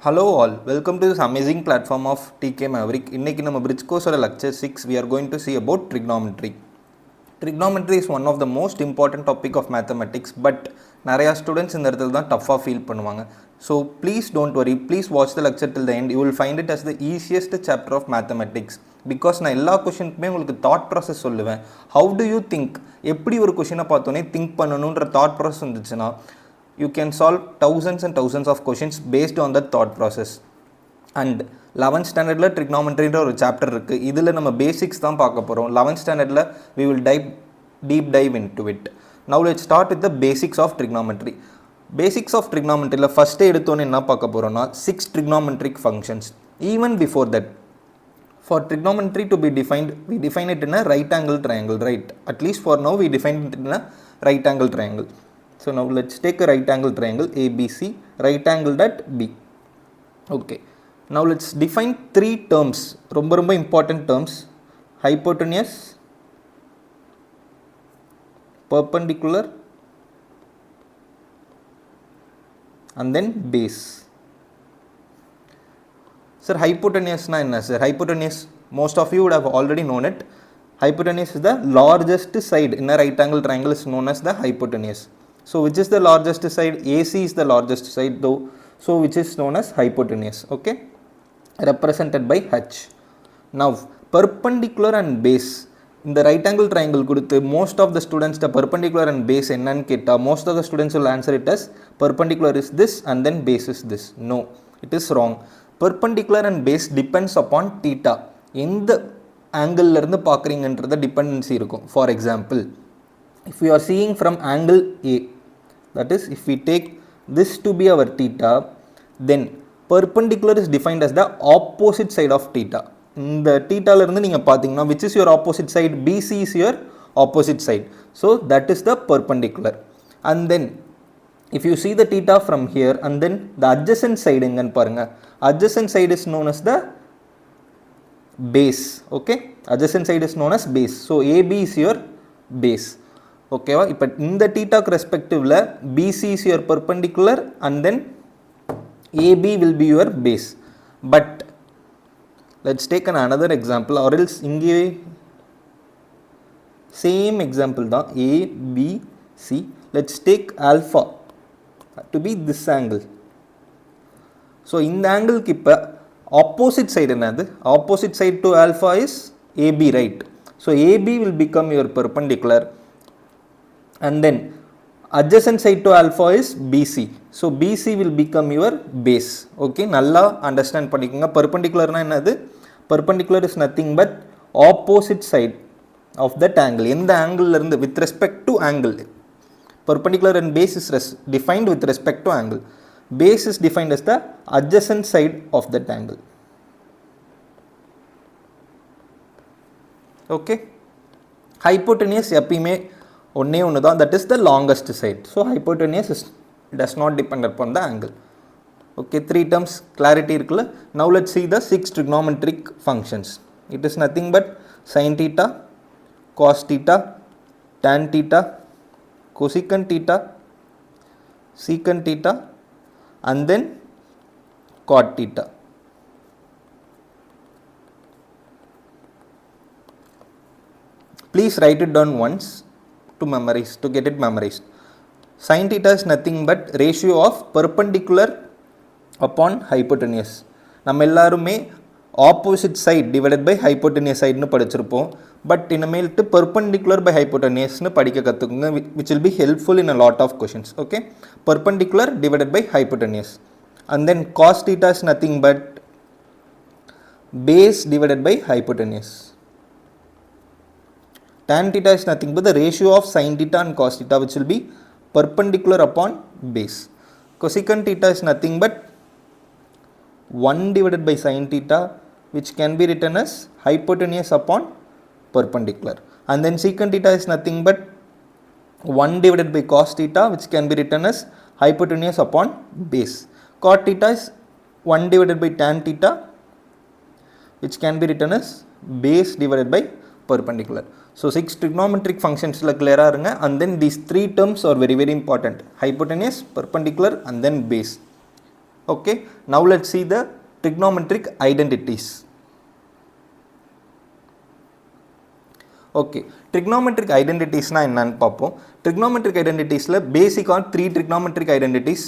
Hello all, welcome to this amazing platform of TK Maverick. இன்னைக்கு நம்ம bridge course ஓட lecture 6 we are going to see about trigonometry. Trigonometry is one of the most important topic of mathematics, but நிறைய students இந்த இடத்துல தான் tough feel பண்ணுவாங்க. So please don't worry, please watch the lecture till the end. You will find it as the easiest chapter of mathematics. Because நான் எல்லா क्वेश्चनக்குமே உங்களுக்கு thought process சொல்லுவேன். How do you think? எப்படி ஒரு क्वेश्चனை பார்த்தோனே think பண்ணனும்ன்ற thought process வந்துச்சுனா you can solve thousands and thousands of questions based on that thought process. And 11th standard la trigonometry ன்ற ஒரு chapter இருக்கு. இதுல நம்ம basics தான் பார்க்க போறோம். 11th standard la we will deep dive into it. Now let's start with the basics of trigonometry. Basics of trigonometry la first எடுத்தோனே என்ன பார்க்க போறோம்னா 6 trigonometric functions. Even before that, for trigonometry to be defined, we define it in a right angle triangle, right? At least for now we define it in a right angle triangle. So now let's take a right angle triangle ABC, right angled at B. Okay. Now let's define three terms, ரொம்ப important terms: hypotenuse, perpendicular, and then base. Sir, hypotenuse na enna sir? Hypotenuse, most of you would have already known it. Hypotenuse is the largest side in a right angle triangle is known as the hypotenuse. So which is the largest side? AC is the largest side though, so which is known as hypotenuse, okay, represented by H. Now perpendicular and base in the right angle triangle கொடுத்து most of the students the perpendicular and base என்னன்னு கேட்டா most of the students will answer it as perpendicular is this and then base is this. No, it is wrong. Perpendicular and base depends upon theta. எந்த angle ல இருந்து பார்க்கறீங்கன்றத dependency இருக்கும். For example, if we are seeing from angle A, that is if we take this to be our theta, then perpendicular is defined as the opposite side of theta. இந்த theta ல இருந்து நீங்க பாத்தீங்கன்னா which is your opposite side? BC is your opposite side, so that is the perpendicular. And then if you see the theta from here and then the adjacent side எங்கன்னு பாருங்க, adjacent side is known as the base. Okay, adjacent side is known as base, so AB is your base. ஓகேவா? இப்போ இந்த தீட்டாக்கு ரெஸ்பெக்டிவ்ல BC is your perpendicular and then AB will be your base. But let's take another example, or else இங்கே same example தான், ABC. Let's take alpha to be this angle. So இந்த ஆங்கிளுக்கு இப்போ opposite side என்னது? Opposite side to alpha is AB, right? So AB will become your perpendicular and then adjacent side to alpha is BC. So BC will become your base. Okay, நல்லா understand பண்ணிக்கோங்க. perpendicular na என்னது? Perpendicular is nothing but opposite side of that angle. எந்த angle ல இருந்து with respect to angle. Perpendicular and base is defined with respect to angle. Base is defined as the adjacent side of that angle. Okay, hypotenuse எப்பயுமே ஒன்னே ஒன்று தான், that is the longest side. So hypotenuse does not depend upon the angle. Okay, three terms clarity இருக்குல்ல. Now let's see the six trigonometric functions. It is nothing but sin theta, cos theta, tan theta, cosecant theta, secant theta, and then cot theta. Please write it down once to memorize, to get it memorized. Sin theta is nothing but ratio of perpendicular upon hypotenuse. நம்ம எல்லாருமே opposite side divided by hypotenuse side னு படிச்சிருப்போம். But இனிமேல்ட்டு perpendicular by hypotenuse னு படிக்க கத்துக்குங்க, which will be helpful in a lot of questions. Okay, perpendicular divided by hypotenuse. And then cos theta is nothing but base divided by hypotenuse. Tan theta is nothing but the ratio of sin theta and cos theta, which will be perpendicular upon base. Cosecant theta is nothing but 1 divided by sin theta, which can be written as hypotenuse upon perpendicular. And then secant theta is nothing but 1 divided by cos theta, which can be written as hypotenuse upon base. Cot theta is 1 divided by tan theta, which can be written as base divided by perpendicular. So 6 trigonometric functions la clear ஆருங்க. And then these three terms are very important: hypotenuse, perpendicular, and then base. Okay, now let's see the trigonometric identities. Okay, trigonometric identities na என்னன்னு பார்ப்போம். Trigonometric identitiesல basic on 3 trigonometric identities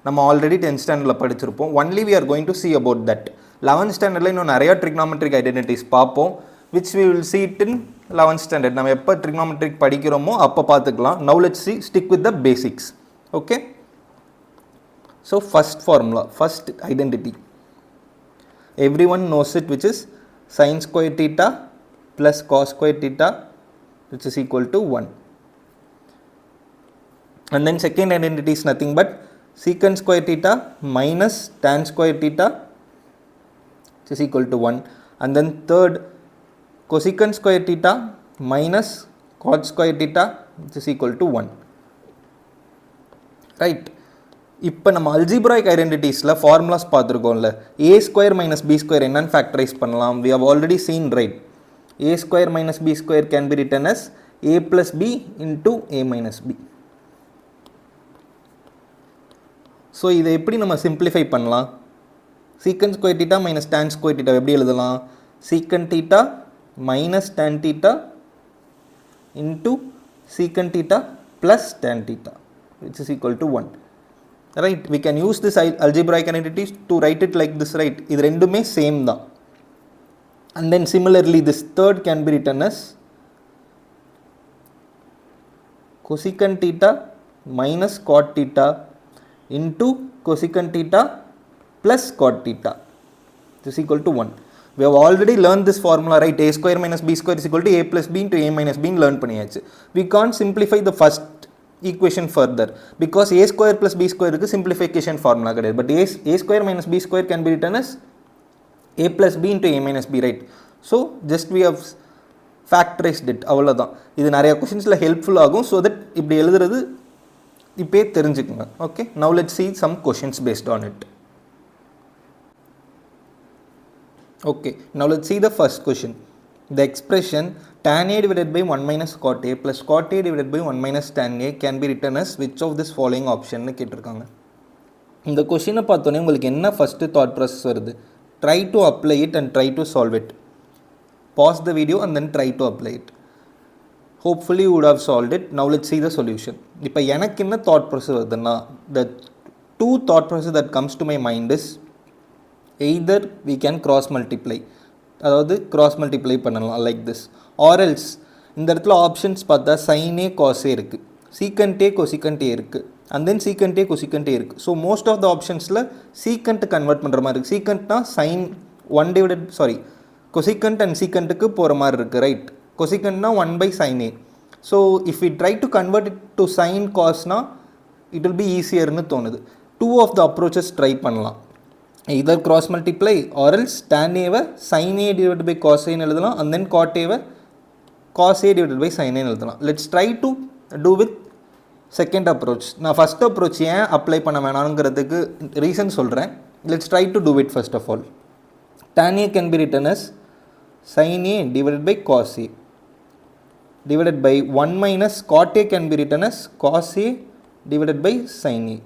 நம்ம already 10th ஸ்டாண்டர்டில் படிச்சிருப்போம். Only we are going to see about that. 11th ஸ்டாண்டர்டில் இன்னும் நிறைய trigonometric identities பார்ப்போம், which we will see it in 11th standard. நம்ம எப்போ trigonometric படிக்கிறோமோ அப்போ பார்த்துக்கலாம். Now let's see, stick with the basics. Okay, so first formula, first identity, everyone knows it, which is sin square theta plus cos square theta, which is equal to 1. And then second identity is nothing but secant square theta minus tan square theta, which is equal to 1. And then third, cosecant square theta minus cot square theta, which is equal to 1. Right. இப்போ நம்ம அல்ஜிப்ராய்க் ஐடென்டிட்டிஸில் formulas பார்த்துருக்கோம்ல, a square minus b square என்னன்னு factorise பண்ணலாம். we have already seen, right? a square minus b square can be written as a plus b into a minus b. So இதை எப்படி நம்ம சிம்பிளிஃபை பண்ணலாம்? Secant square theta minus tan square theta எப்படி எழுதலாம்? Secant theta minus tan theta into secant theta plus tan theta, which is equal to 1. Right, we can use this algebraic identities to write it like this, right? இது ரெண்டுமே same தான். And then similarly this third can be written as cosecant theta minus cot theta into cosecant theta plus cot theta, this is equal to 1. We have already learned this formula, right? A square minus b square is equal to a plus b into a minus b learn பண்ணியாச்சு. We can't simplify the first equation further because a square plus b square is simplification formula கிடையாது. But a square minus b square can be written as a plus b into a minus b, right? So just we have factorized it, அவ்வளோதான். இது நிறைய கொஷின்ஸில் helpful ஆகும். So that இப்படி எழுதுறது இப்போ தெரிஞ்சுக்குங்க. Okay, now let's see some questions based on it. Okay, now let's see the first question. The expression tan a divided by 1 minus cot a plus cot a divided by 1 minus tan a can be written as which of this following option னு கேட்டிருக்காங்க. இந்த கொஷினை பார்த்தோன்னே உங்களுக்கு என்ன first thought process வருது? Try to apply it and try to solve it. Pause the video and then try to apply it. Hopefully you would have solved it. Now let's see the solution. இப்போ எனக்கு என்ன thought process வருதுன்னா, the two thought process that comes to my mind is either we can cross multiply, அதாவது cross multiply பண்ணலாம் like this, or else இந்த இடத்துல options பார்த்தா sin a cos a இருக்குது, secant a cosecant a இருக்குது, and then secant a cosecant a இருக்குது. So most of the ஆப்ஷன்ஸில் secant convert பண்ணுற மாதிரி இருக்குது. secantனா sin 1 டிவைடட் cosecant and secantக்கு போகிற மாதிரி இருக்குது, ரைட்? cosecantனா 1 by sin a. So if we try to convert it to sin cosனா it will be easierன்னு தோணுது. Two of the approaches try பண்ணலாம். either cross multiply or else tan a sin a divided by cos a ன்னு எழுதலாம், and then cot a cos a divided by sin a ன்னு எழுதலாம். let's try to do with second approach. நான் first approach ஏன் apply பண்ண வேணாங்கிறதுக்கு reason சொல்கிறேன். let's try to do it first of all. tan a can be written as sin a divided by cos a divided by 1 minus cot a can be written as cos a divided by sin a,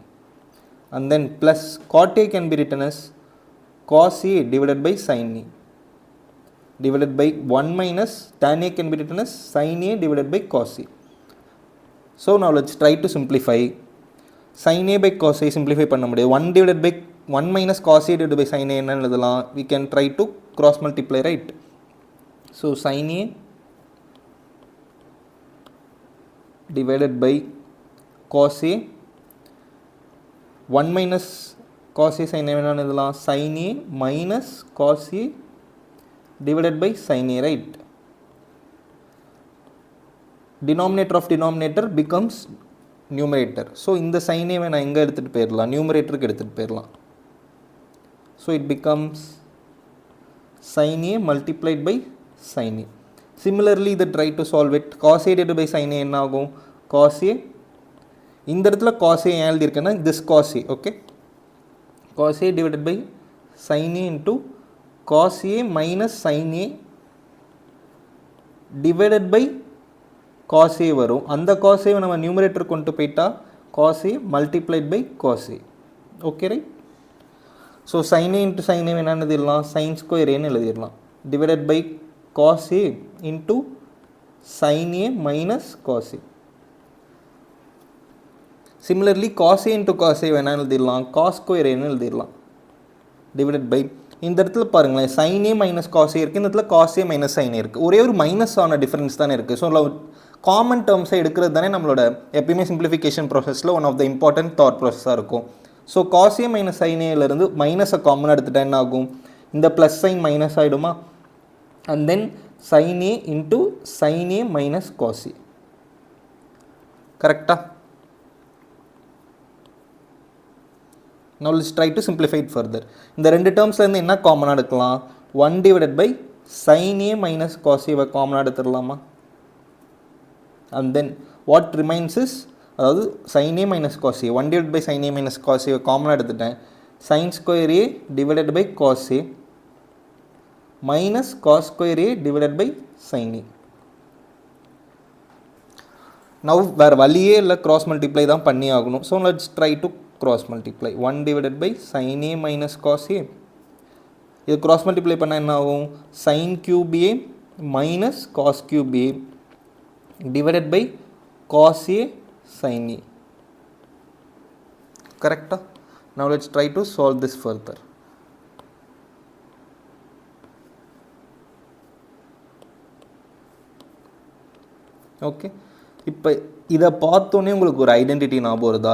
and then plus cot a can be written as cos a divided by sin a divided by 1 minus tan a can be written as sin a divided by cos a. So now let's try to simplify. sin a by cos a simplify பண்ண முடியாது. 1 divided by 1 minus cos a divided by sin a என்ன எழுதலாம்? We can try to cross multiply, right? So sin a divided by cos a, 1 minus cos a sin a என்ன எழுதலாம்? sin a minus cos a divided by sin a, right? denominator of denominator becomes numerator. So இந்த sin a நான் எங்கே எடுத்துகிட்டு போயிடலாம்? நியூமரேட்டருக்கு எடுத்துகிட்டு போயிடலாம். So it becomes sin a multiplied by sin a. Similarly இதை try to solve it. cos a divided by sin a என்ன ஆகும்? cos a, இந்த இடத்துல cos a ஏன் எழுதியிருக்கேன்னா this cos a, okay? cos a divided by sin a into cos a minus sin a divided by cos a வரும். அந்த cos a நம்ம numerator கொண்டு போயிட்டா cos a multiplied by cos a. Okay, right? So sin a into sin a என்னன்னு எழுதிடலாம் sin square a ன்னு எழுதிடலாம் divided by cos a into sin a minus cos a. Similarly cos a into cos a வேணாலும் எழுதிடலாம் cos square a ன்னு எழுதிடலாம் divided by இந்த இடத்துல பாருங்களேன் sin a minus cos a இருக்குது, இந்த இடத்துல cos a minus sin a இருக்குது, ஒரே ஒரு மைனஸ் ஆன டிஃபரன்ஸ் தானே இருக்குது. ஸோ காமன் டேர்ம்ஸை எடுக்கிறது தானே நம்மளோட எப்பயுமே சிம்பிளிஃபிகேஷன் ப்ராசஸில் one of the important thought ப்ராசஸாக இருக்கும். So cos a minus sin aலேருந்து மைனஸை காமன் எடுத்துட்டா என்ன ஆகும், இந்த ப்ளஸ் சைன் மைனஸ் ஆகிடுமா, and then sin a into sin a minus cos a. கரெக்டாக? Now let's try to simplify it further. இந்த ரெண்டு டேர்ம்ஸ்லேருந்து என்ன காமனாக எடுக்கலாம், 1 divided by sin a minus cos a காமனாக எடுத்துடலாமா, and then what remains is, அதாவது sin a minus cos a, 1 divided by sin a minus cos a காமனாக எடுத்துட்டேன், sin square a divided by cos a minus cos square a divided by sin a. Now வேறு வழியே இல்லை, cross multiply தான் பண்ணி ஆகணும். So let's try to cross multiply. 1 divided by sin a minus cos a, இது cross multiply பண்ண என்ன ஆகும், sin cube a minus cos cube a divided by cos a sin a. Correct? Now let's try to solve this further. Okay, இப்போ இதை பார்த்தோன்னே உங்களுக்கு ஒரு identity ஞாபகம் வருதா,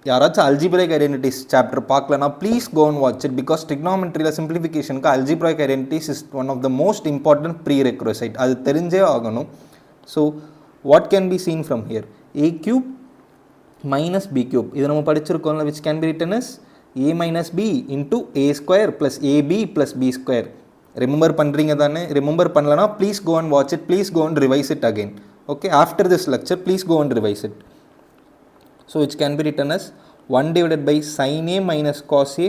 யாராச்சும் அல்ஜிப்ரைக் ஐடென்டிட்டிஸ் சாப்டர் பார்க்கலனா please go and watch it, because ட்ரிக்னாமெட்ரியில் சிம்பிளிஃபிகேஷனுக்கு algebraic identities is one of the most important prerequisite, அது தெரிஞ்சே ஆகணும். So what can be seen from here, a cube minus b cube, இது நம்ம படிச்சிருக்கோம்ல, which can be written as a minus b into a square plus ab plus b square. Remember பண்ணுறீங்க தானே, remember பண்ணலனா please go and watch it, please go and revise it again. Okay, after this lecture please go and revise it. So which can be written as 1 divided by sin a minus cos a,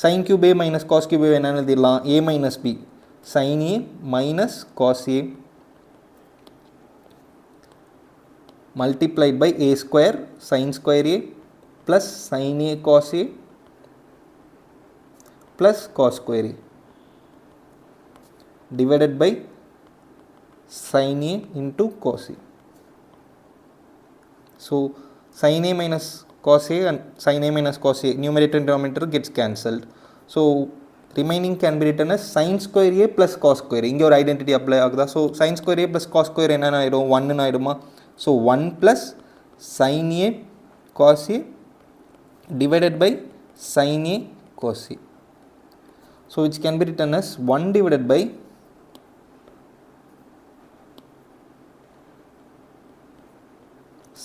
sin cube a minus cos cube a என்ன எழுதிடலாம், a minus b sin a minus cos a multiplied by a square sin square a plus sin a cos a plus cos square a divided by sin a into cos a. So sin a minus cos a and sin a minus cos a, numerator and denominator gets cancelled. So remaining can be written as sin square a plus cos square a. இங்கே ஒரு identity apply ஆகுதா, so sin square a plus cos square என்ன ஆகிடும், 1 ஆகிடுமா. So 1 plus sin a cos a divided by sin a cos a. So which can be written as 1 divided by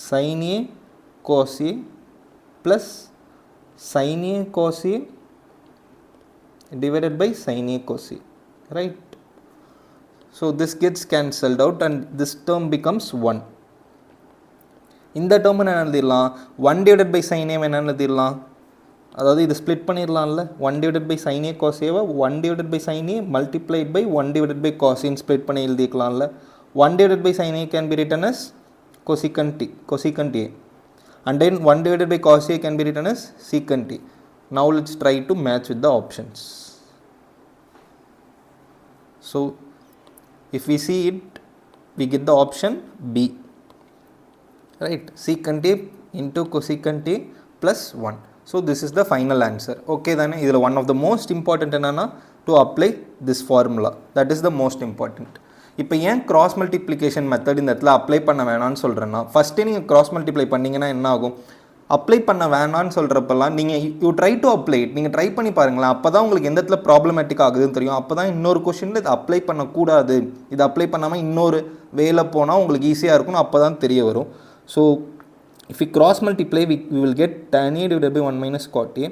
sin a cos a plus sin a cos a divided by sin a cos a, right? So this gets cancelled out and this term becomes 1. இந்த term என்ன எழுதிடலாம், 1 divided by sin a என்ன எழுதிடலாம், அதாவது இது split பண்ணிடலாம்ல, 1 divided by sin a cos a 1 divided by sin a multiplied by 1 divided by cos a split பண்ணி எழுதிக்கலாம்ல. 1 divided by sin a can be written as cosecant a, and then 1 divided by cos a can be written as secant a. Now let's try to match with the options. So if we see it, we get the option B, right, secant a into cosecant a plus 1. So this is the final answer. Okay then, this is one of the most important to apply this formula, that is the most important. இப்போ ஏன் cross multiplication method இந்த இடத்துல apply பண்ண வேணான்னு சொல்கிறேன்னா, ஃபஸ்ட்டே நீங்கள் cross multiply பண்ணிங்கன்னா என்ன ஆகும், அப்ளை பண்ண வேணான்னு சொல்கிறப்பெல்லாம் நீங்கள் you try to apply it, நீங்கள் ட்ரை பண்ணி பாருங்களேன், அப்போ தான் உங்களுக்கு எந்த இடத்துல ப்ராப்ளமேட்டிக் ஆகுதுன்னு தெரியும். அப்போ தான் இன்னொரு கொஷினில் இது அப்ளை பண்ணக்கூடாது, இது அப்ளை பண்ணாமல் இன்னொரு வேலை போனால் உங்களுக்கு ஈஸியாக இருக்கும், அப்போ தான் தெரிய வரும். So if you cross multiply we will get tan a divided by 1 minus cot a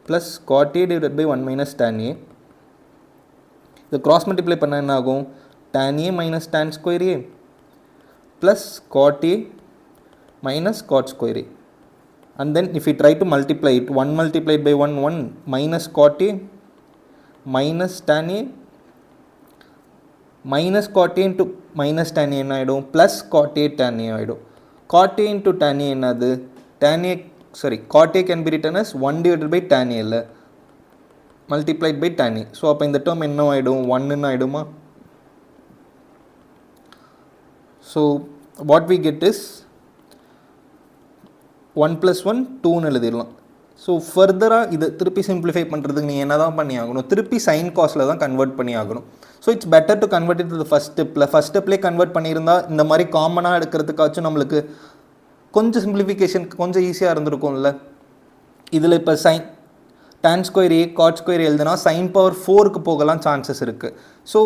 plus cot a divided by 1 minus tan a. இந்த cross multiply பண்ண என்ன ஆகும், tan a minus tan square a plus cot a minus cot square a, and then if we try to multiply it, 1 multiplied by 1 1 minus cot a minus tan a minus cot a into minus tan a என்ன ஆகிடும், plus cot a tan a ஆகிடும். cot a into tan a என்னது, tan a cot A can be written as 1 divided by tan A multiplied by tan A. So அப்போ இந்த term என்ன ஆயிடும் 1 ஆயிடுமா. So what we get is 1 plus 1 2 எழுதிடலாம். So ஃபர்தராக இதை திருப்பி சிம்பிளிஃபை பண்ணுறதுக்கு நீங்கள் என்ன தான் பண்ணி ஆகணும், திருப்பி சைன் காஸ்ட்டில் தான் கன்வெர்ட் பண்ணி ஆகணும். So it's better to convert it to first ஸ்டெப்பில். ஃபஸ்ட் ஸ்டெப்லேயே கன்வெர்ட் பண்ணியிருந்தால் இந்த மாதிரி காமனாக எடுக்கிறதுக்காச்சும் நம்மளுக்கு கொஞ்சம் சிம்பிளிஃபிகேஷன் கொஞ்சம் ஈஸியாக இருந்திருக்கும்ல. இதில் இப்போ சைன் tan ஸ்கொயர் ஏ காட் ஸ்கொயர் எழுதுனா sin பவர் 4க்கு போகலாம் சான்சஸ் இருக்குது. ஸோ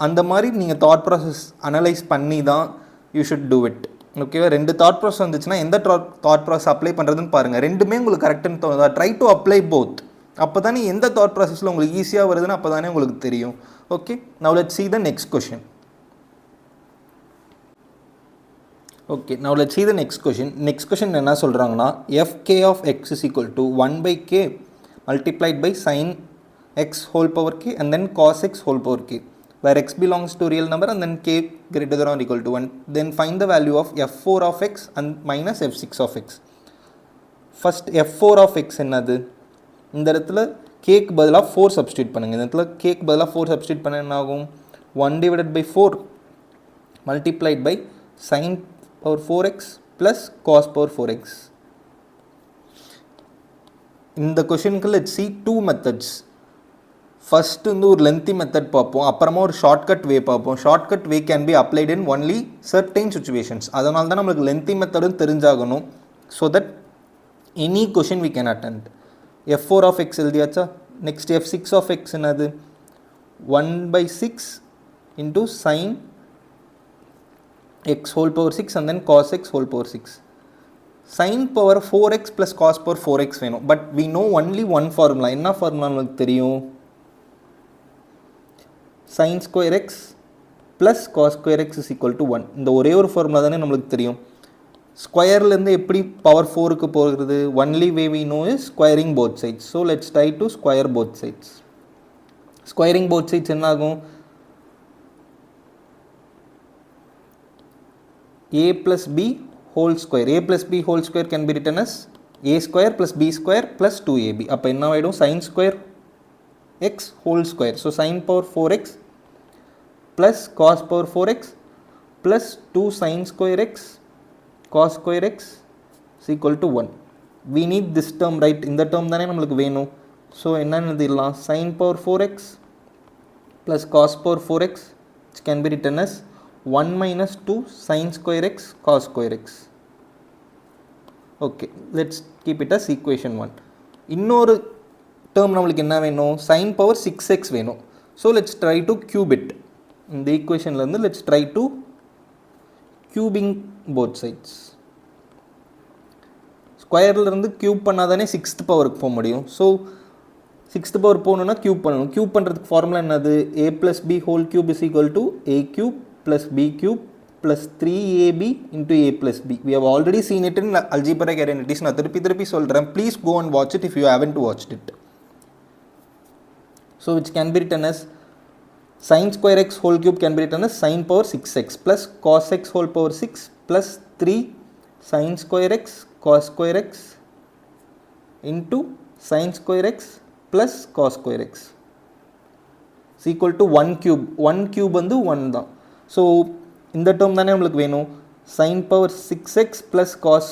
அந்த மாதிரி நீங்கள் தாட் ப்ராசஸ் அனலைஸ் பண்ணி தான் யூ ஷுட் டூ இட். ஓகேவா, ரெண்டு தாட் ப்ராசஸ் வந்துச்சுன்னா எந்த தாட் ப்ராசஸ் அப்ளை பண்ணுறதுன்னு பாருங்கள். ரெண்டுமே உங்களுக்கு கரெக்டுன்னு தோணுதா, ட்ரை டு அப்ளை போத். அப்போ தானே எந்த தாட் ப்ராசஸில் உங்களுக்கு ஈஸியாக வருதுன்னு அப்போ தானே உங்களுக்கு தெரியும். Okay, now let's see the next question. Okay, now let's see the next question. Next question என்ன சொல்கிறாங்கன்னா, fk of x is equal to 1 by k multiplied by sin x whole power k and then cos x whole power k, where x belongs to real number and then k greater than or equal to 1. Then find the value of f4 of x and minus f6 of x. First f4 of x என்னது, இந்த இடத்துல கேக்கு பதிலாக 4 substitute பண்ணுங்கள். இந்த இடத்துல கேக்கு பதிலாக 4 substitute பண்ண என்ன ஆகும், 1 divided by 4 multiplied by sin power 4x plus cos power 4x. இந்த கொஷனுக்கு let's see two methods. First வந்து ஒரு லென்த்தி மெத்தட் பார்ப்போம், அப்புறமா ஒரு ஷார்ட்கட் வே பார்ப்போம். Shortcut way can be applied in only certain situations. அதனால தான் நம்மளுக்கு லென்த்தி மெத்தடும் தெரிஞ்சாகணும். So that any question we can attend. f4 of x எழுதியாச்சா. நெக்ஸ்ட் f6 ஆஃப் எக்ஸ் என்னது, 1/6 into sine x whole power 6 and then cos x whole power 6. Sine power 4x plus cos power 4x வேணும். But we know only one formula. என்ன formula நமக்கு தெரியும், sin square x plus cos square x is equal to 1. இந்த ஒரே ஒரு formula தானே நம்மளுக்கு தெரியும். ஸ்கொயர்லேருந்து எப்படி பவர் 4க்கு போகிறது, only way we know is squaring both sides. So let's try to square both sides. Squaring both sides என்ன ஆகும், a plus b whole square. a plus b whole square can be written as a square plus b square plus 2ab. அப்போ என்ன ஆகிடும், sin square x whole square. So sin power 4x plus cos power 4x plus 2 sin square x cos square x is equal to 1. We need this term, right? இந்த term தானே நம்மளுக்கு வேணும். So என்னன்னு எழுதிடலாம், sin power 4x plus cos power 4x which can be written as 1 minus 2 sin square x cos square x. Okay, let's keep it as equation 1. இன்னொரு term நம்மளுக்கு என்ன வேணும், sin power 6x வேணும். So let's try to cube it. இந்த ஈக்குவேஷன்லேருந்து let's try to cubing both sides. ஸ்கொயர்லேருந்து cube பண்ணால் தானே 6th பவருக்கு போக முடியும். ஸோ 6th பவர் போகணுன்னா க்யூப் பண்ணணும். க்யூப் பண்ணுறதுக்கு ஃபார்முலா என்னது, a plus b whole cube is equal to a cube plus b cube plus 3ab into a plus b. We have already seen it in algebraic identities. நான் திருப்பி சொல்கிறேன், please go and watch it if you haven't watched it. So which can be written as sin square x whole cube can be written as sin power 6x plus cos x whole power 6 plus 3 sin square x cos square x into sin square x plus cos square x is equal to 1 cube. 1 cube வந்து 1 தான். So இந்த term தானே நம்மளுக்கு வேணும், sin power 6x plus cos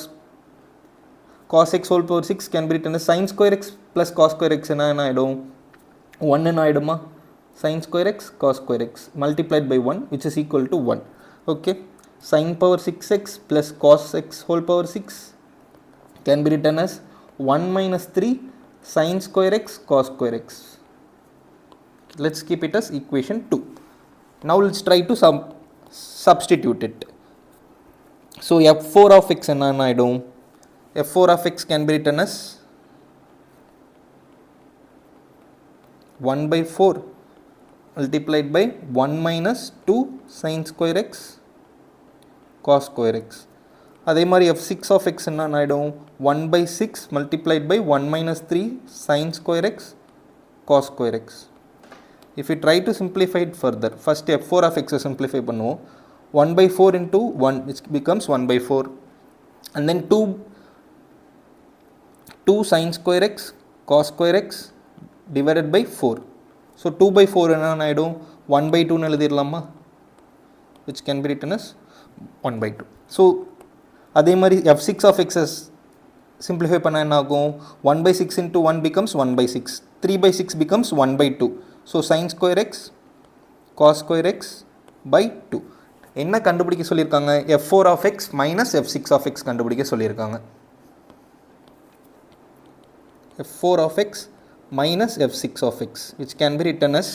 x whole power 6 can be written as sin square x plus cos square x என்ன ஆகிடும், 1 ஆகிடுமா. sin square x cos square x multiplied by 1 which is equal to 1. Okay, sin power 6x plus cos x whole power 6 can be written as 1 minus 3 sin square x cos square x. Let's keep it as equation 2. Now let's try to substitute it. So f4 of x என்ன ஆகிடும், f4 of x can be written as 1 by 4 multiplied by 1 minus 2 sin square x cos square x. அதே மாதிரி f6 of x என்ன ஆகிடும், 1 by 6 multiplied by 1 minus 3 sin square x cos square x. If we try to simplify it further, first f4 of x simplify பண்ணுவோம். 1 by 4 into 1 which becomes 1 by 4 and then 2 2 sin square x cos square x divided by 4. So 2 by 4 என்ன ஆயிடும் 1 by 2 னு எழுதிரலாமா, which can be written as 1 by 2. So அதே மாதிரி f6 of x simplify பண்ணா என்ன ஆகும் 1 by 6 into 1 becomes 1 by 6, 3 by 6 becomes 1 by 2. So sin square x cos square x by 2. என்ன கண்டுபிடிக்க சொல்லியிருக்காங்க, f4 of x minus f6 of x கண்டுபிடிக்க சொல்லியிருக்காங்க. f4 of x minus f6 of x, which can be written as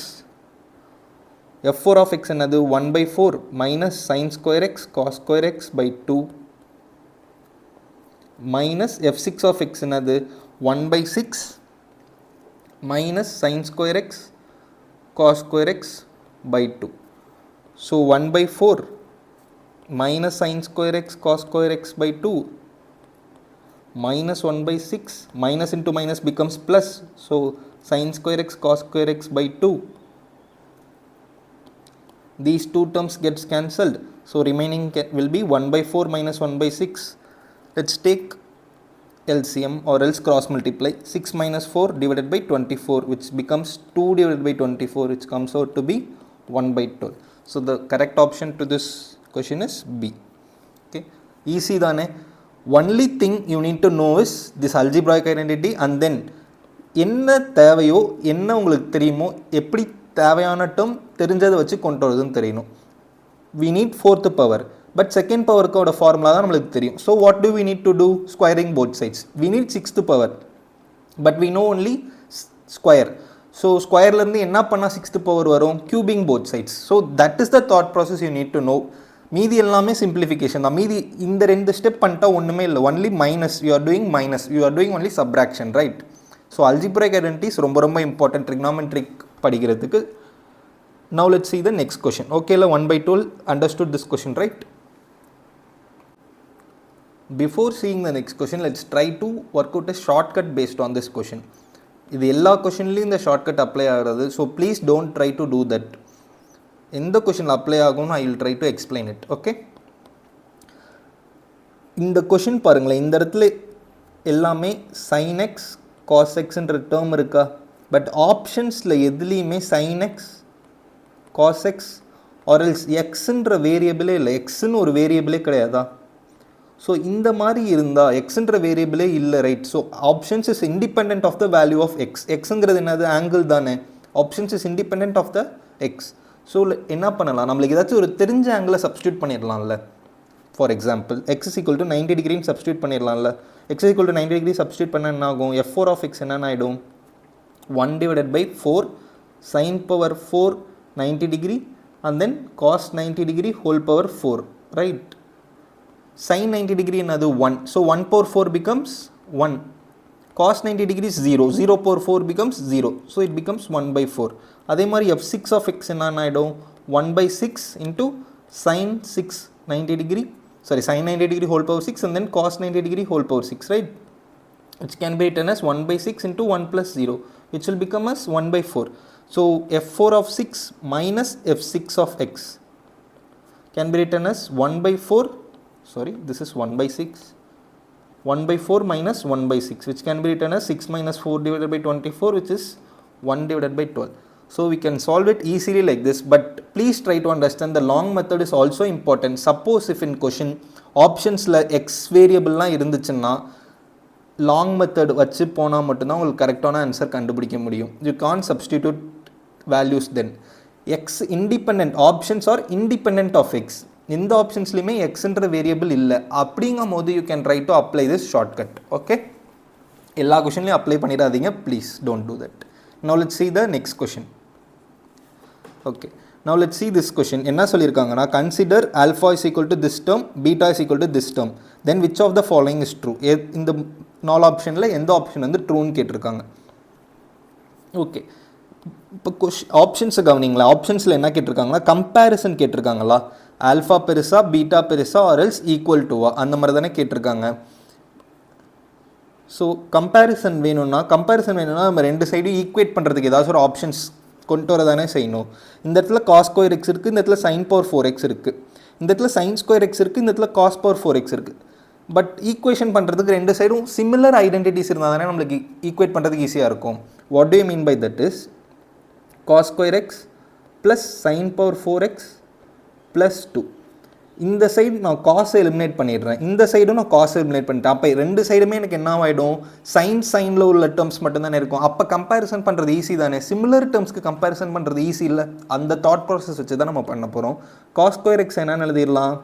f4 of x என்னது 1 by 4 minus sin square x cos square x by 2 minus f6 of x என்னது 1 by 6 minus sin square x cos square x by 2. So 1 by 4 minus sin square x cos square x by 2 minus 1 by 6, minus into minus becomes plus, so sin square x cos square x by 2. These two terms gets cancelled, so remaining will be 1 by 4 minus 1 by 6. Let's take LCM or else cross multiply. 6 minus 4 divided by 24, which becomes 2 divided by 24, which comes out to be 1 by 12. So the correct option to this question is B. Okay, easy தானே. Only thing you need to know is this algebraic identity, and then என்ன தேவையோ என்ன உங்களுக்கு தெரியுமோ எப்படி தேவையான term தெரிஞ்சதை வச்சு கொண்டு வரதுன்னு தெரியணும். we need fourth power, but second powerக்கோட ஃபார்முலா தான் நம்மளுக்கு தெரியும். so what do we need to do, squaring both sides. we need sixth power, but we know only square. so ஸ்கொயர்லேருந்து என்ன பண்ணால் சிக்ஸ்த் பவர் வரும், cubing both sides. so that is the thought process you need to know. மீதி எல்லாமே simplification தான். மீதி இந்த ரெண்டு step பண்ணிட்டா ஒன்றுமே இல்லை, only minus, you are doing minus, you are doing only subtraction, right. So algebraic identities ரொம்ப ரொம்ப இம்பார்ட்டன்ட் ட்ரிக்னாமெட்ரிக் படிக்கிறதுக்கு. Now let's see the next question. Okay, 1 by 12 understood this question, right? Before seeing the next question, let's try to work out a shortcut based on this question. இது எல்லா கொஷின்லையும் இந்த shortcut apply ஆகிறது. So please don't try to do that. எந்த கொஷினில் apply ஆகும்னு I will try to explain it. Okay, இந்த question பாருங்களேன், இந்த இடத்துல எல்லாமே sin x cos xன்ற டேர்ம் இருக்கா, பட் ஆப்ஷன்ஸில் எதுலேயுமே sin x cos x or else xன்ற வேரியபிளே இல்லை, எக்ஸ்ன்னு ஒரு வேரியபிளே கிடையாதா. ஸோ இந்த மாதிரி இருந்தால் எக்ஸ்ன்ற வேரியபிளே இல்லை, right. So options is independent of the value of x. எக்ஸுங்கிறது என்னது, ஆங்கிள் தானே. Options is independent of the x. So என்ன பண்ணலாம், நம்மளுக்கு ஏதாச்சும் ஒரு தெரிஞ்ச ஆங்கிளை சப்ஸ்டியூட் பண்ணிடலாம்ல. For example x is equal to 90 டிகிரின்னு சப்ஸ்டியூட் பண்ணிடலாம்ல. X is equal to 90 degree substitute பண்ண என்ன ஆகும், f4 ஆஃப் எக்ஸ் என்னென்ன ஆகிடும் 1 divided by 4 sin power 4 90 degree and then cos 90 degree whole power 4, right. sin 90 degree another 1, so 1 power 4 becomes 1, cos 90 degree is 0, 0 power 4 becomes 0, so it becomes 1 by 4. அதே மாதிரி f6 of x என்ன ஆகிடும் 1 by 6 into sin 6 90 degree, sorry sin 90 degree whole power 6 and then cos 90 degree whole power 6, right, which can be written as 1 by 6 into 1 plus 0, which will become as 1 by 4. So f4 of 6 minus f6 of x can be written as 1 by 4, sorry this is 1 by 6, 1 by 4 minus 1 by 6, which can be written as 6 minus 4 divided by 24, which is 1 divided by 12. So we can solve it easily like this, but please try to understand the long method is also important. Suppose if in question options la x variable la irunduchunna long method வச்சு போனால் மட்டும்தான் உங்களுக்கு கரெக்டான answer கண்டுபிடிக்க முடியும். You can substitute values then. X independent, options are independent of x. எந்த ஆப்ஷன்ஸ்லையுமே எக்ஸ்ன்ற வேரியபிள் இல்லை. அப்படிங்கும் போது you can try to apply this shortcut. Okay, எல்லா கொஷின்லையும் அப்ளை பண்ணிடாதீங்க, please don't do that. Now let's see the next question. ஓகே, now let's see this question. என்ன சொல்லியிருக்காங்கன்னா, consider alpha is equal to this term, beta is equal to this term, then which of the following is true. இந்த 4 ஆப்ஷனில் எந்த option வந்து ட்ரூன்னு கேட்டிருக்காங்க. Okay, இப்போ ஆப்ஷன்ஸை கவனிங்களா. ஆப்ஷன்ஸில் என்ன கேட்டிருக்காங்களா, கம்பேரிசன் கேட்டிருக்காங்களா. ஆல்ஃபா பெருசா பீட்டா பெருசா ஆர் எல்ஸ் ஈக்குவல் டுவா, அந்த மாதிரி தானே கேட்டிருக்காங்க. ஸோ கம்பேரிசன் வேணும்னா நம்ம ரெண்டு சைடும் ஈக்குவேட் பண்ணுறதுக்கு ஏதாச்சும் ஒரு ஆப்ஷன்ஸ் கொண்டு வர தானே செய்யணும். இந்த இடத்துல காஸ் ஸ்கொயர் எக்ஸ் இருக்குது, இந்த இடத்துல சைன் பவர் 4x இருக்குது, இந்த இடத்துல சைன் ஸ்கொயர் எக்ஸ் இருக்குது, இந்த இடத்துல காஸ் பவர் 4x இருக்குது. பட் ஈக்குவேஷன் பண்ணுறதுக்கு ரெண்டு சைடும் சிமிலர் ஐடென்டிட்டிஸ் இருந்தால் தானே நம்மளுக்கு ஈக்குவேட் பண்ணுறதுக்கு ஈஸியாக இருக்கும். What do you mean by that is cos square x plus sine power 4x plus 2. இந்த சைடு நான் காஸை எலிமினேட் பண்ணிடுறேன், இந்த சைடும் நான் காஸை எலிமினேட் பண்ணிட்டேன். அப்போ ரெண்டு சைடுமே எனக்கு என்ன ஆகிடும், சைனில் உள்ள டேர்ம்ஸ் மட்டும்தானே இருக்கும். அப்போ கம்பேரிசன் பண்ணுறது ஈஸி தானே. சிமிலர் டேர்ம்ஸ்க்கு கம்பேரிசன் பண்ணுறது ஈஸி இல்லை. அந்த தாட் ப்ராசஸ் வச்சு தான் நம்ம பண்ண போகிறோம். cos ஸ்கொயர் எக்ஸ் என்னன்னு எழுதிடலாம்,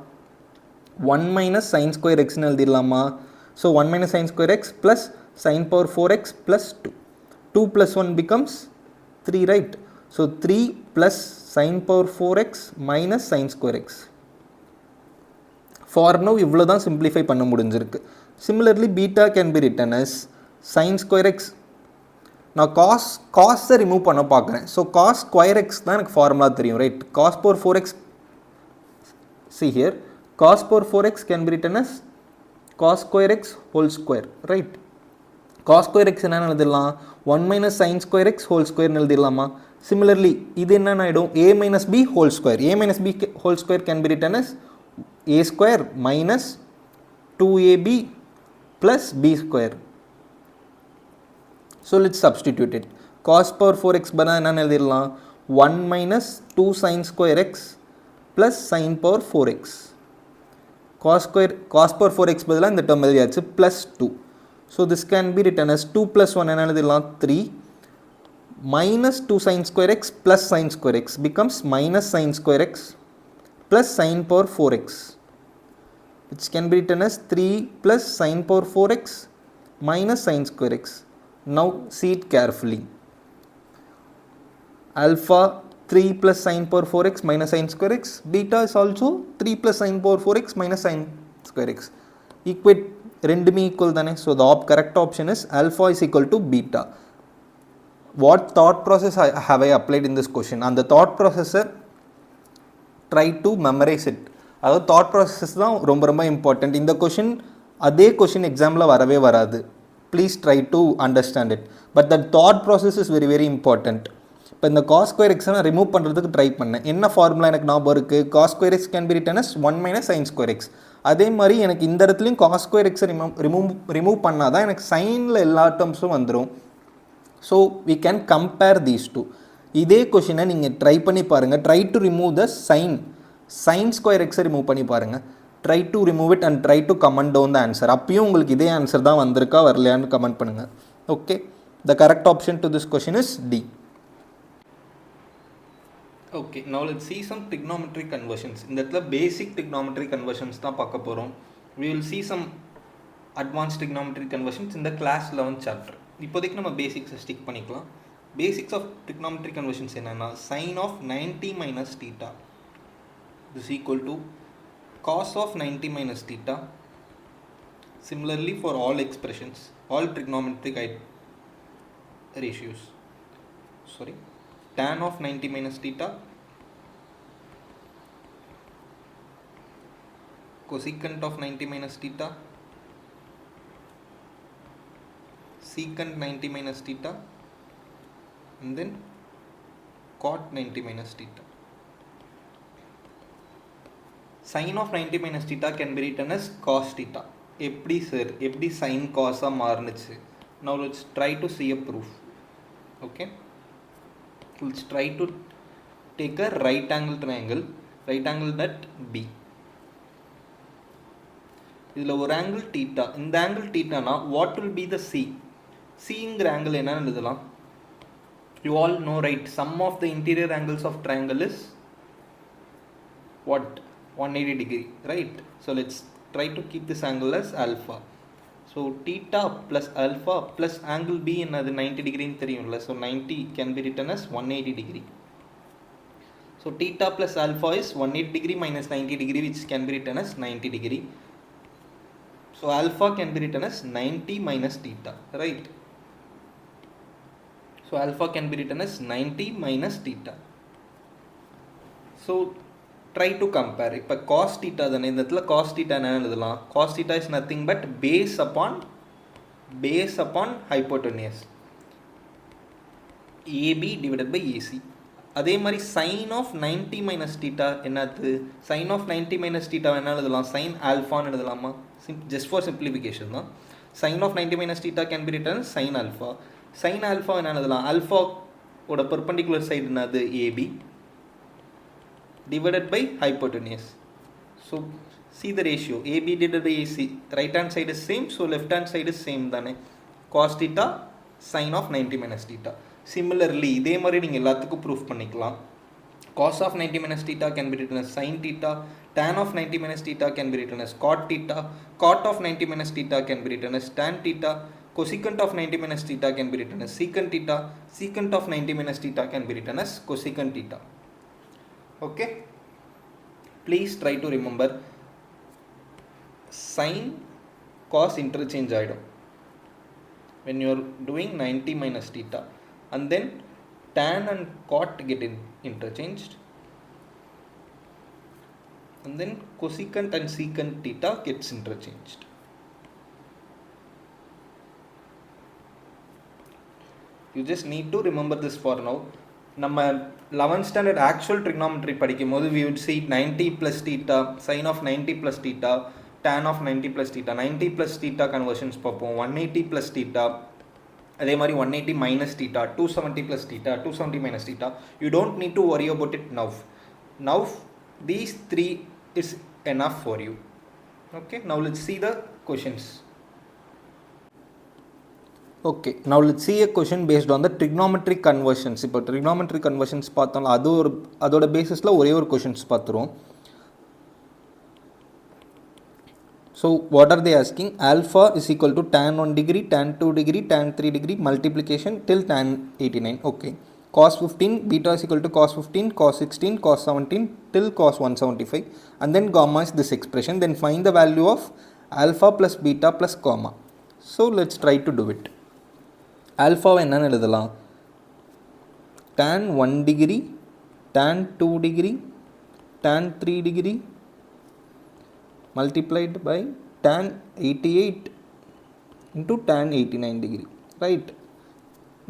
1 மைனஸ் சைன் ஸ்கொயர் எக்ஸ்னு எழுதிடலாமா. So 1 minus sine square x plus sine power 4x plus 2. 2 + 1 becomes 3, right? So 3 plus sin power 4x minus sin square x. For now இவ்வளோ தான் சிம்பிளிஃபை பண்ண முடிஞ்சிருக்கு. Similarly beta can be written as sin square x. நான் காஸை remove பண்ண பார்க்குறேன். So cos square x தான் எனக்கு formula தெரியும், right? cos power 4x, see here, cos power 4x can be written as cos square x whole square, right? cos square x என்னன்னு எழுதிடலாம், 1 minus sin square x whole square எழுதிடலாமா. Similarly இது என்ன ஆகிடும், a minus b whole square. a minus b whole square can be written as a square minus 2ab plus b square. So let's substitute it. cos power 4x பதிலா என்னன்னு எழுதிடலாம், 1 minus 2 sin square x plus sin power 4x. cos power 4x பதிலா இந்த term எழுதியாச்சு plus 2. So this can be written as 2 plus 1 என்ன எழுதிடலாம், 3 minus 2 sin square x plus sin square x becomes minus sin square x plus sin power 4x, which can be written as 3 plus sin power 4x minus sin square x. Now see it carefully. Alpha 3 plus sin power 4x minus sin square x, beta is also 3 plus sin power 4x minus sin square x. Equate ரெண்டுமே equal தானே. So the correct option is alpha is equal to beta. What thought process have I applied in this question? அந்த thought process try to memorize it. அதாவது thought process தான் ரொம்ப ரொம்ப important. இந்த question அதே question எக்ஸாமில் வரவே வராது. Please try to understand it. But that thought process is very very important. இப்போ இந்த cos ஸ்கொயர் எக்ஸை நான் ரிமூவ் பண்ணுறதுக்கு ட்ரை பண்ணேன். என்ன ஃபார்முலா எனக்கு ஞாபகம் இருக்குது, cos square x can be written as 1 minus sin square x. அதே மாதிரி எனக்கு இந்த இடத்துலையும் cos ஸ்கொயர் எக்ஸை ரிமூவ் பண்ணால் தான் எனக்கு சைனில் எல்லா டேர்ம்ஸும் வந்துடும். So we can compare these two. இதே கொஷினை நீங்கள் ட்ரை பண்ணி பாருங்கள். Try to remove the sine square எக்ஸை ரிமூவ் பண்ணி பாருங்கள். Try to remove it and try to comment down the answer. அப்பயும் உங்களுக்கு இதே ஆன்சர் தான் வந்திருக்கா வரலையான்னு கமெண்ட் பண்ணுங்கள். Okay, the correct option to this question is D. Okay, now let's see some trigonometry conversions. இந்த இடத்துல basic trigonometry conversions தான் பார்க்க போகிறோம். We will see some advanced trigonometry conversions in the class 11 chapter. இப்போதைக்கு நம்ம பேசிக்ஸை stick பண்ணிக்கலாம். Basics of trigonometry conversions என்னென்னா, sin of 90 minus theta is equal to cos of 90 minus theta. Similarly for all expressions, all trigonometric ratios, sorry, tan of 90 minus theta, cosecant of 90 minus theta, secant 90 minus theta, and then cot 90 minus theta. Sin of 90 minus theta can be written as cos theta. எப்படி sir, எப்படி sin cos மாறுனுச்சு? Now let's try to see a proof. Okay, let's try to take a right angle triangle that B. இதில் ஒரு angle theta. இந்த angle தீட்டானா what will be the C? Cங்கிற angle என்னன்னு எழுதலாம்? You all know, right? Sum of the interior angles of triangle is what? 180 degree, right? So let's try to keep this angle as alpha. So theta plus alpha plus angle B என்னது 90 degree தெரியும்ல. So 90 can be written as 180 degree. So theta plus alpha is 180 degree minus 90 degree, which can be written as 90 degree. So alpha can be written as 90 minus theta, right? So alpha can be written as 90 minus theta. So try to compare. இப்போ cos theta தானே, இந்த இடத்துல cos theta என்ன எழுதலாம்? Cos theta is nothing but base upon hypotenuse AB divided by AC. அதே மாதிரி sin of 90 minus theta என்னது? Sin of 90 minus theta என்ன எழுதலாம்? sin alpha ன்னு எழுதலாமா? just for simplification தான். Sin of 90 minus theta can be written as sin alpha. Sin alpha என்ன எழுதலாம்? Alpha ஓட perpendicular side என்னது? AB divided by hypotenuse. So see the ratio, AB divided by AC. Right hand side is same, so left hand side is same தானே. Cos theta sin of 90 minus theta. Similarly இதே மாதிரி நீங்கள் எல்லாத்துக்கும் proof பண்ணிக்கலாம். Cos of 90 minus theta can be written as sin theta, tan of 90 minus theta can be written as cot theta, cot of 90 minus theta can be written as tan theta, cosecant of 90 minus theta can be written as secant theta, secant of 90 minus theta can be written as cosecant theta. Okay, please try to remember sin cos interchange ஆயிடும் when you are doing 90 minus theta, and then tan and cot get interchanged, and then cosecant and secant theta gets interchanged. You just need to remember this for now. நம்ம 11th standard actual trigonometry படிக்கும்போது we would see 90 plus theta, sin of 90 plus theta, tan of 90 plus theta, 90 plus theta conversions பார்ப்போம், 180 plus theta, அதே மாதிரி 180 minus theta, 270 plus theta, 270 minus theta. You don't need to worry about it now. Now these three is enough for you. Okay, now let's see the questions. Okay, now let's see a question based on the trigonometry conversions. இப்போ trigonometry conversions பார்த்தோம்ல, அதோட பேசிஸில் ஒரே ஒரு questions பார்த்துருவோம். So what are they asking? Alpha is equal to tan 1 degree, tan 2 degree, tan 3 degree multiplication till tan 89. Okay. Cos 15, beta is equal to cos 15, cos 16, cos 17 till cos 175. And then gamma is this expression. Then find the value of alpha plus beta plus gamma. So let's try to do it. Alpha என்னன்னு எழுதலாம்? Tan 1 degree, tan 2 degree, tan 3 degree multiplied by tan 88 into tan 89 degree, right?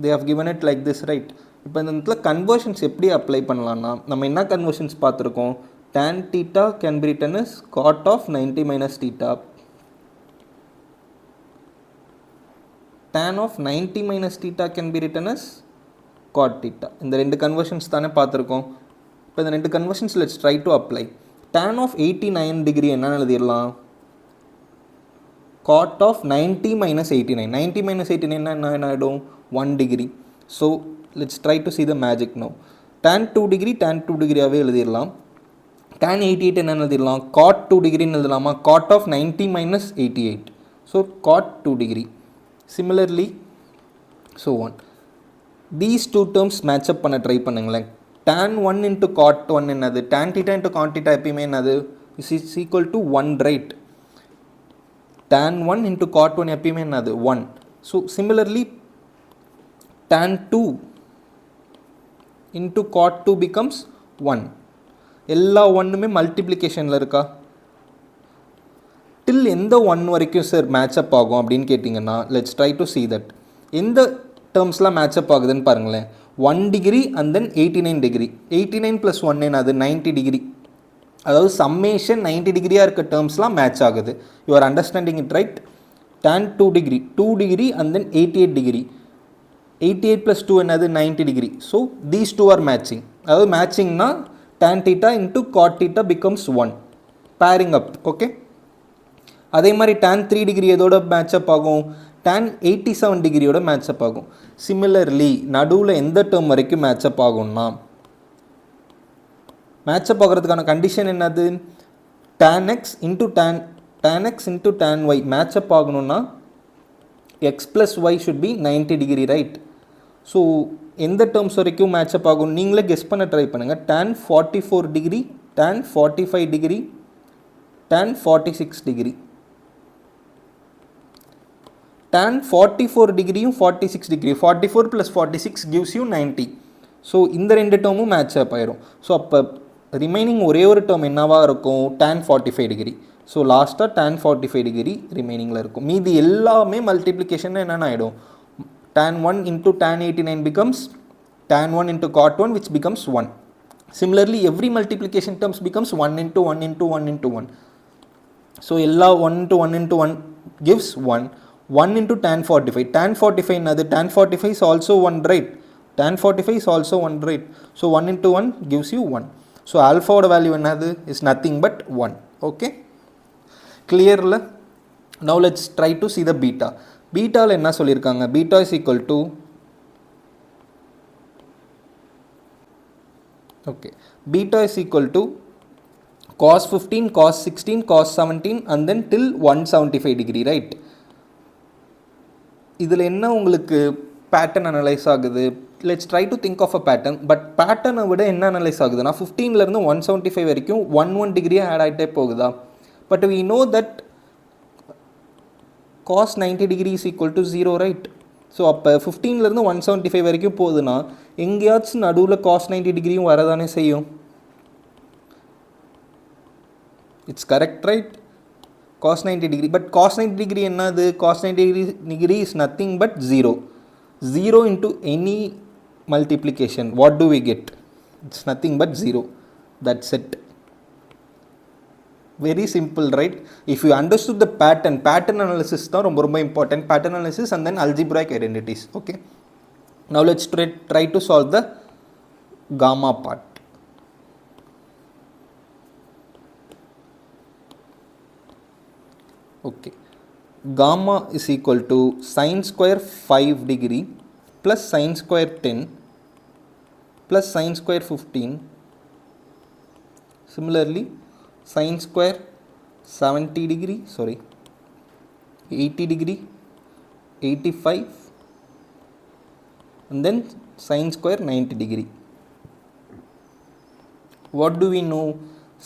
They have given it like this, right? இப்போ இந்த இடத்துல conversions எப்படி apply பண்ணலாம்னா, நம்ம என்ன conversions பார்த்துருக்கோம்? tan theta can be written as cot of 90 minus theta, tan of 90 minus theta can be written as cot theta. இந்த ரெண்டு கன்வர்ஷன்ஸ் தானே பார்த்துருக்கோம். இப்போ இந்த ரெண்டு conversions let's try to apply. tan of 89 degree என்னன்னு எழுதிடலாம்? cot of 90 minus 89. 90 minus 89 என்ன ஆகிடும்? 1 degree. So let's try to see the magic now. tan 2 degree tan 2 degree எழுதிடலாம். tan 88 என்ன எழுதிடலாம்? cot 2 degree எழுதலாமா? cot of 90 minus 88. So cot 2 degree. Similarly, so on. These two terms match up பண்ண try பண்ணுங்களேன். tan 1 into cot 1 என்னது? tan theta into cot theta எப்பயுமே என்னது? is equal to 1, right? tan 1 into cot 1 எப்பயுமே என்னது? 1. So similarly, tan 2 into cot 2 becomes 1. எல்லா 1மே மல்டிப்ளிகேஷனில் இருக்கா? till எந்த 1 வரைக்கும் சார் மேட்சப் ஆகும் அப்படின்னு கேட்டிங்கன்னா, let's try to see that. எந்த டேர்ம்ஸ்லாம் மேட்சப் ஆகுதுன்னு பாருங்களேன். 1 degree and then 89 degree. 89 plus 1 என்னது? 90 degree. அதாவது சம்மேஷன் 90 டிகிரியாக இருக்க டேர்ம்ஸ்லாம் மேட்ச் ஆகுது. You are understanding it, right? tan 2 degree, 2 degree and then 88 degree. 88 plus 2 என்னது? 90 degree. So these two are matching. அதாவது மேட்சிங்னா tan theta into cot theta becomes 1. Pairing up, okay? அதே மாதிரி tan 3 degree எதோட matchup ஆகும்? tan 87 டிகிரியோட matchup ஆகும். Similarly நடுவில் எந்த term வரைக்கும் மேட்சப் ஆகும்னா, மேட்சப் ஆகிறதுக்கான கண்டிஷன் என்னது? tan x into tan x into tan y matchup ஆகணும்னா x plus y should be 90 degree, right? So எந்த டேர்ம்ஸ் வரைக்கும் மேட்சப் ஆகும் நீங்களே கெஸ் பண்ண ட்ரை பண்ணுங்கள். tan 44 degree, tan 45 degree, tan 46 degree. tan 44 டிகிரியும் 46 degree, 44 plus 46 gives you 90. So இந்த ரெண்டு டேர்மும் match அப் ஆயிரும். ஸோ அப்போ ரிமைனிங் ஒரே ஒரு டேர்ம் என்னவாக இருக்கும்? tan 45 degree. ஸோ லாஸ்ட்டாக tan 45 டிகிரி ரிமைனிங்கில் இருக்கும். மீதி எல்லாமே மல்டிப்ளிகேஷன் என்னென்ன ஆகிடும்? tan 1 into tan 89 becomes tan 1 into cot 1 which becomes 1. Similarly, every multiplication terms becomes 1 into 1 into 1 into 1. So எல்லா 1 into 1 into 1 gives 1. 1 into tan 45. Tan 45 another. Tan 45 is also 1, right? Tan 45 is also 1, right? So 1 into 1 gives you 1. So alpha value another is nothing but 1. Okay? Clear? Now let's try to see the beta. Beta enna sollirukanga? Beta is equal to, okay, beta is equal to cos 15, cos 16, cos 17 and then till 175 degree, right? இதில் என்ன உங்களுக்கு pattern analyse ஆகுது? Let's try to think of a pattern. But பேட்டர்னை விட என்ன analyse ஆகுதுன்னா 15லேருந்து 175 வரைக்கும் 1 டிகிரியாக ஆட் ஆகிட்டே போகுதா? But we know that cos 90 degree is equal to 0, right? So அப்போ 15லேருந்து 175 வரைக்கும் போகுதுன்னா எங்கேயாச்சும் நடுவில் cos 90 டிகிரியும் வரதானே செய்யும். It's correct, right? Cos 90 degree. But cos 90 degree என்னது? Cos 90 degree is nothing but 0. 0 into any multiplication. What do we get? It's nothing but 0. That's it. Very simple, right? If you understood the pattern analysis is ரொம்ப important. Pattern analysis and then algebraic identities. Okay. Now let's try to solve the gamma part. Okay, gamma is equal to sin square 5 degree plus sin square 10 plus sin square 15. Similarly, sin square 70 degree, 80 degree, 85 and then sin square 90 degree. What do we know?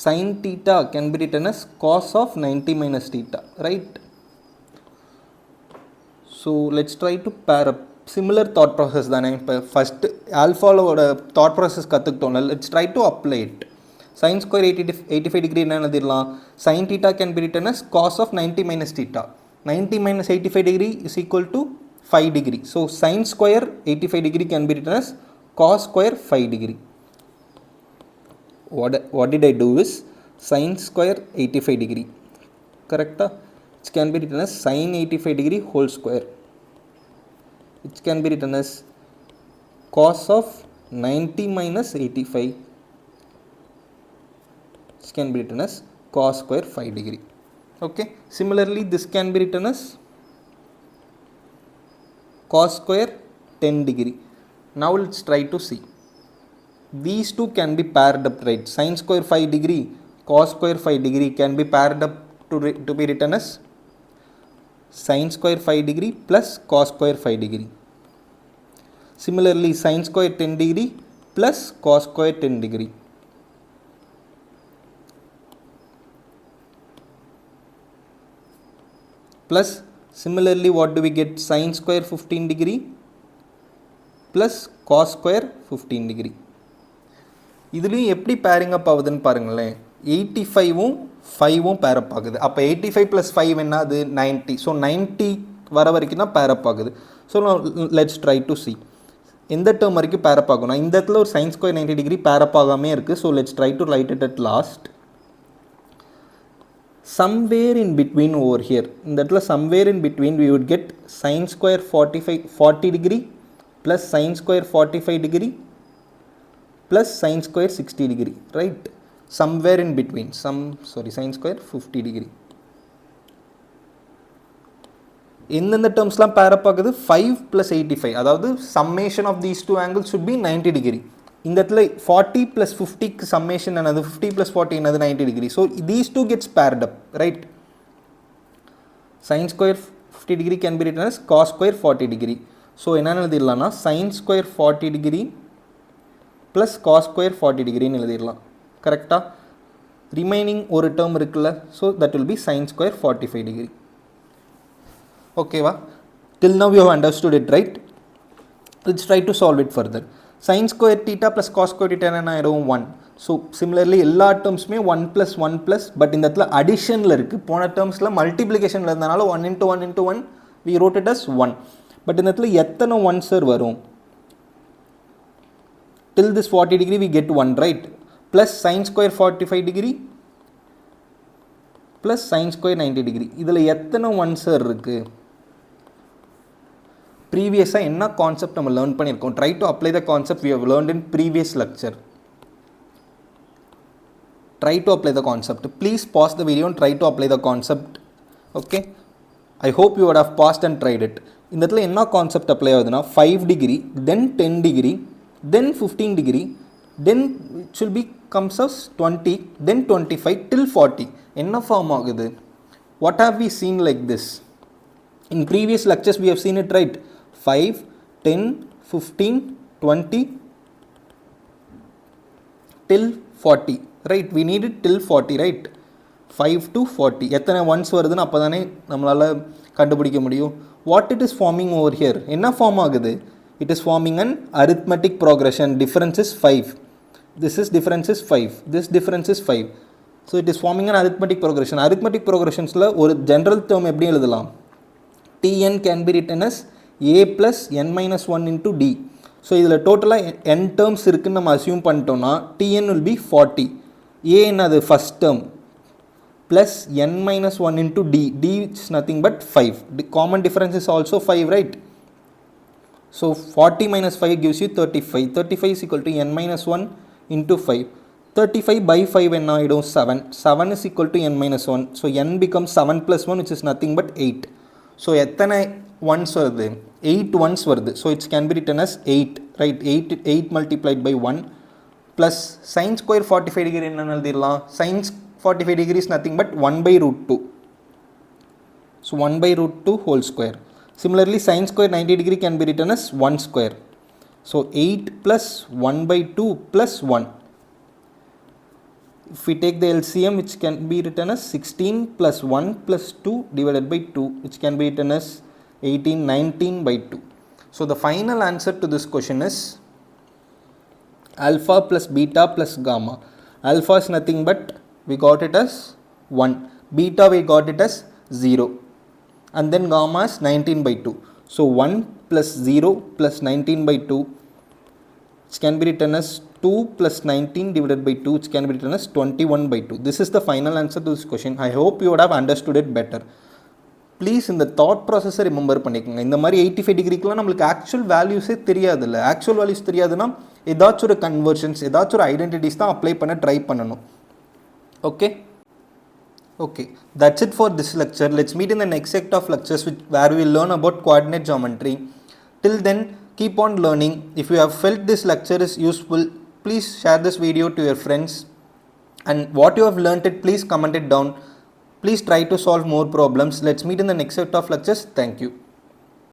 Sin theta can be written as cos of 90 minus theta, right? So let's try to pair up. Similar thought process than first alpha thought process kattuktom. Let's try to apply it. Sin square 85 degree enna sin theta can be written as cos of 90 minus theta. 90 minus 85 degree is equal to 5 degree. So sin square 85 degree can be written as cos square 5 degree. What did I do is sin square 85 degree, correct? It can be written as sin 85 degree whole square. It can be written as cos of 90 minus 85. It can be written as cos square 5 degree. Okay. Similarly, this can be written as cos square 10 degree. Now let's try to see. These two can be paired up, right? Sin square 5 degree, cos square 5 degree can be paired up to be written as sin square 5 degree plus cos square 5 degree. Similarly, sin square 10 degree plus cos square 10 degree. Plus, similarly, what do we get? Sin square 15 degree plus cos square 15 degree. இதுலேயும் எப்படி bearing அப் ஆகுதுன்னு பாருங்களேன். 85ம் 5ம் பேர் அப் ஆகுது. அப்போ 85 + 5 என்னது? 90. So 90 வர வரைக்கும் தான் பேர் அப் ஆகுது. So let's try to C எந்த டேர்ம் வரைக்கும் பேர் அப் ஆகும். இந்த இடத்துல ஒரு sin square 90 degree பேர் அப் ஆகாமே இருக்குது. So let's try to right it at last. somewhere in between over here, இந்த இடத்துல somewhere in between we would get sin square 40 degree plus sin square 45 degree plus sin square 60 degree, right? Somewhere in between, sin square 50 degree. எந்தெந்த டேர்ம்ஸ்லாம் பேர் அப் ஆகுது? 5 + 85, அதாவது summation of these two angles should be 90 degree. இந்த இடத்துல 40 + 50க்கு summation என்னது? 50 + 40 என்னது? 90 degree. So these two gets paired up, right? Sin square 50 degree can be written as cos square 40 degree. So என்ன எழுதிடலாம்னா sin square 40 degree plus cos square 40 degree எழுதிடலாம், கரெக்டா? Remaining ஒரு term இருக்குல்ல, so that will be sin square 45 degree. ஓகேவா? till now you have understood it, right? Let's try to solve it further. sin square theta plus cos square theta என்ன ஆயிடும்? 1. So similarly எல்லா டேர்ம்ஸுமே 1 + 1 +, but இந்த இடத்துல அடிஷனில் இருக்குது. போன டேர்ம்ஸில் மல்டிப்ளிகேஷனில் இருந்தனால 1 × 1 × 1 we wrote it as 1. But இந்த இடத்துல எத்தனை 1 சார் வரும்? till this 40 degree we get 1, right? Plus sin square 45 degree plus sin square 90 degree. இதில் எத்தனை ஒன்ஸ் இருக்குது? ப்ரீவியஸாக என்ன கான்செப்ட் நம்ம லேர்ன் பண்ணியிருக்கோம்? Try to apply the concept we have learnt in previous lecture. Try to apply the concept. Please pause the video and try to apply the concept. Okay, I hope you would have paused and tried it. இந்த இடத்துல என்ன concept apply ஆகுதுன்னா 5 degree, then 10 degree, then 15 degree, then it should be comes as 20, then 25 till 40. என்ன form ஆகுது? What have we seen like this? In previous lectures we have seen it, right? 5, 10, 15, 20 till 40, right? We need it till 40, right? 5 to 40 எத்தனை once வருதுன்னு அப்போ தானே நம்மளால் கண்டுபிடிக்க முடியும். What it is forming over here? என்ன ஃபார்ம் ஆகுது? It is forming an arithmetic progression. Difference is 5. This is difference is 5. This difference is 5. So it is forming an arithmetic progression. Arithmetic progressionsல ஒரு general term எப்படி எழுதலாம்? Tn can be written as a plus n minus 1 into d. So இதில் டோட்டலாக n terms இருக்குதுன்னு நம்ம assume பண்ணிட்டோம்னா tn will be 40. a என்னது first term plus n minus 1 into d. d is nothing but 5. The common difference is also 5, right? So 40 minus 5 gives you 35. 35 is equal to n minus 1 into 5. 35 by 5 என்ன ஆகிடும்? 7. 7 is equal to n minus 1. So n becomes 7 plus 1, which is nothing but 8. So எத்தனை once வருது? 8 once வருது. So it can be written as 8, right? 8 multiplied by 1 plus sin square 45 degree என்ன எழுதிடலாம்? Sin 45 degree is nothing but 1 by root 2. So 1 by root 2 whole square. Similarly sin square 90 degree can be written as 1 square. So 8 plus 1 by 2 plus 1. If we take the LCM, which can be written as 16 plus 1 plus 2 divided by 2, which can be written as 18, 19 by 2. So the final answer to this question is alpha plus beta plus gamma. Alpha is nothing but we got it as 1. Beta we got it as 0. And then gamma is 19 by 2. So 1 plus 0 plus 19 by 2, which can be written as 2 plus 19 divided by 2, which can be written as 21 by 2. This is the final answer to this question. I hope you would have understood it better. Please இந்த thought ப்ராசஸை remember பண்ணிக்கோங்க. இந்த மாதிரி 85 டிகிரிக்கெலாம் நம்மளுக்கு actual வேல்யூஸே தெரியாதுல்ல. Actual values தெரியாதுன்னா ஏதாச்சும் ஒரு கன்வர்ஷன்ஸ், ஏதாச்சும் ஒரு ஐடென்டிட்டிஸ் தான் அப்ளை பண்ண ட்ரை பண்ணணும். Okay okay, that's it for this lecture. Let's meet in the next set of lectures where we will learn about coordinate geometry. Till then, keep on learning. If you have felt this lecture is useful, please share this video to your friends. And what you have learnt it, please comment it down. Please try to solve more problems. Let's meet in the next set of lectures. Thank you.